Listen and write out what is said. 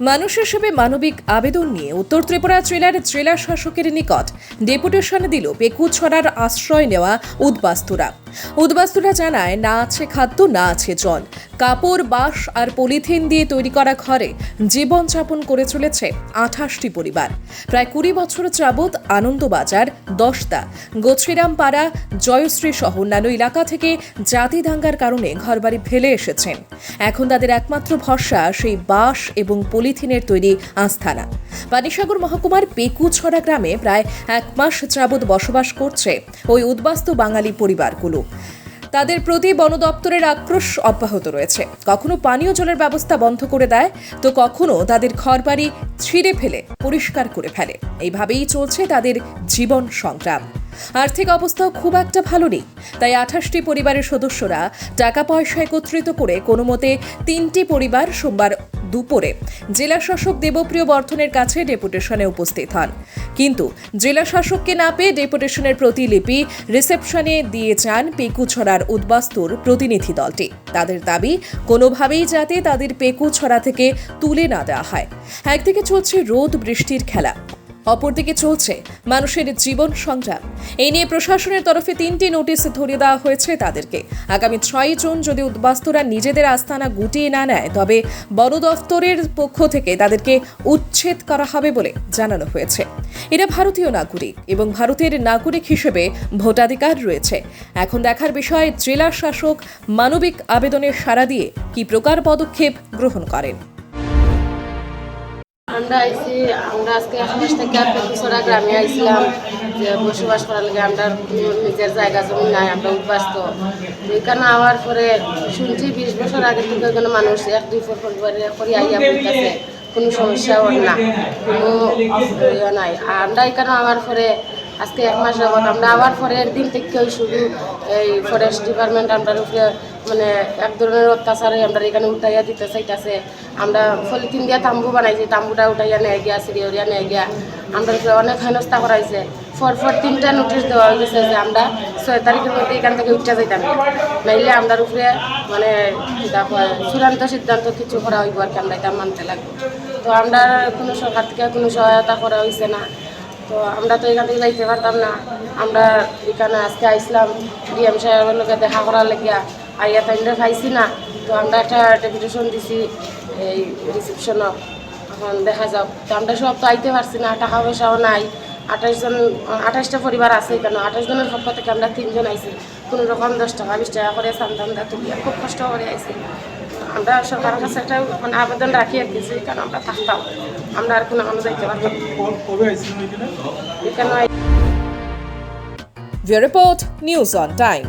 মানুষ হিসেবে মানবিক আবেদন নিয়ে উত্তর ত্রিপুরা জেলার জেলা শাসকের নিকট ডেপুটেশন দিল পেকুছড়ার আশ্রয় নেওয়া উদ্বাস্তুরা জানায়, না আছে খাদ্য, না আছে জল, কাপড়, বাঁশ আর পলিথিন দিয়ে তৈরি করা ঘরে জীবনযাপন করে চলেছে 28টি পরিবার। প্রায় 20 বছর যাবৎ আনন্দবাজার, দশদা, গছিরামপাড়া, জয়শ্রী সহ অন্যান্য এলাকা থেকে জাতি দাঙ্গার কারণে ঘরবাড়ি ফেলে এসেছেন। এখন তাদের একমাত্র ভরসা সেই বাঁশ এবং পলিথিনের তৈরি আস্তানা। পানিসাগর মহকুমার পেকুছড়া গ্রামে প্রায় 1 মাস যাবৎ বসবাস করছে ওই উদ্বাস্তু বাঙালি পরিবারগুলো। তাদের প্রতি বন দপ্তরের আক্রোশ অব্যাহত রয়েছে। কখনো পানীয় জলের ব্যবস্থা বন্ধ করে দেয়, তো কখনো তাদের ঘরবাড়ি ছিঁড়ে ফেলে পরিষ্কার করে ফেলে। এইভাবেই চলছে তাদের জীবন সংগ্রাম। আর্থিক অবস্থাও খুব একটা ভালো নেই, তাই 28টি পরিবারের সদস্যরা টাকা পয়সা একত্রিত করে কোনো মতে 3টি পরিবার সোমবার দুপুরে জেলা শাসক দেবপ্রিয় বর্ধনের কাছে ডেপুটেশনে উপস্থিত হন। কিন্তু জেলা শাসককে না পেয়ে ডেপুটেশনের প্রতিলিপি রিসেপশনে দিয়ে যান পেকুছড়ার উদ্বাস্তুর প্রতিনিধি দলটি। তাদের দাবি, কোনোভাবেই যাতে তাদের পেকুছড়া থেকে তুলে না দেওয়া হয়। একদিকে চলছে রোদ বৃষ্টির খেলা, অপরদিকে চলছে মানুষের জীবন সংগ্রাম। এই নিয়ে প্রশাসনের তরফে 3টি নোটিশ ধরিয়ে দেওয়া হয়েছে তাদেরকে। আগামী 6 জুন যদি উদ্বাস্তুরা নিজেদের আস্তানা গুটিয়ে না নেয়, তবে বন দফতরের পক্ষ থেকে তাদেরকে উচ্ছেদ করা হবে বলে জানানো হয়েছে। এরা ভারতীয় নাগরিক এবং ভারতের নাগরিক হিসেবে ভোটাধিকার রয়েছে। এখন দেখার বিষয় জেলা শাসক মানবিক আবেদনের সাড়া দিয়ে কি প্রকার পদক্ষেপ গ্রহণ করেন। আমরা আজকে 1 মাস থেকে পেকুছড়া গ্রামে আইছিলাম যে বসবাস করার লাগে। আমরা নিজের জায়গা জমি নাই, আমরা উদ্বাস্ত। এখানে আওয়ার পরে শুনছি 20 বছর আগে থেকে এখানে মানুষ 1-2 পরিবারে করে আইয়া বলতেছে, কোনো সমস্যা ওর না, কোনো নাই। আমরা এখানে আওয়ার পরে আজকে 1 মাস যাবত আমরা আবার পরের দিন থেকে শুধু এই ফরেস্ট ডিপার্টমেন্ট আমরা উপরে মানে এক ধরনের অত্যাচারে আমরা এখানে উঠাইয়া দিতে চাইতেছে। আমরা পলিথিন দিয়ে তাম্বু বানাইছি, তাম্বুটা উঠাইয়া নেয় গিয়া, সিরিয়া নেয় গিয়া, আমরা উপরে অনেক হেনস্থা করাইছে। পরপর 3টা নোটিশ দেওয়া হয়ে গেছে যে আমরা 6 তারিখের মধ্যে এখান থেকে উঠতে যাইতাম, নাইলে আমরা উপরে মানে চূড়ান্ত সিদ্ধান্ত কিছু করা হইব আর কি, আমরা এটা মানতে লাগবে। তো আমরা কোনো সরকার থেকে কোনো সহায়তা করা হয়েছে না। তো আমরা তো এখান থেকে যাইতে পারতাম না। আমরা এখানে আজকে আইসলাম ডিএম সাহেবের লোকে দেখা করার লেগিয়া, আইয়া তাইলে পাইছি না। তো আমরা একটা ডেপুটেশন দিছি এই রিসেপশনও, এখন দেখা যাক। তো আমরা সব তো আইতে পারছি না, টাকা পয়সাও নাই। 28টা পরিবার আছে এখানে, 28 জনের পক্ষ থেকে আমরা 3 জন আইছি। কোনো রকম 10 টাকা 20 টাকা করে সান্তানটা তুলিয়া খুব কষ্ট করে আইছি। আমরা সরকারের কাছে একটা মানে আবেদন রাখি আর কিছু, কারণ আমরা থাকতাম, আমরা আর কোনো যাইতে পারতাম এখানে। Report News on Time.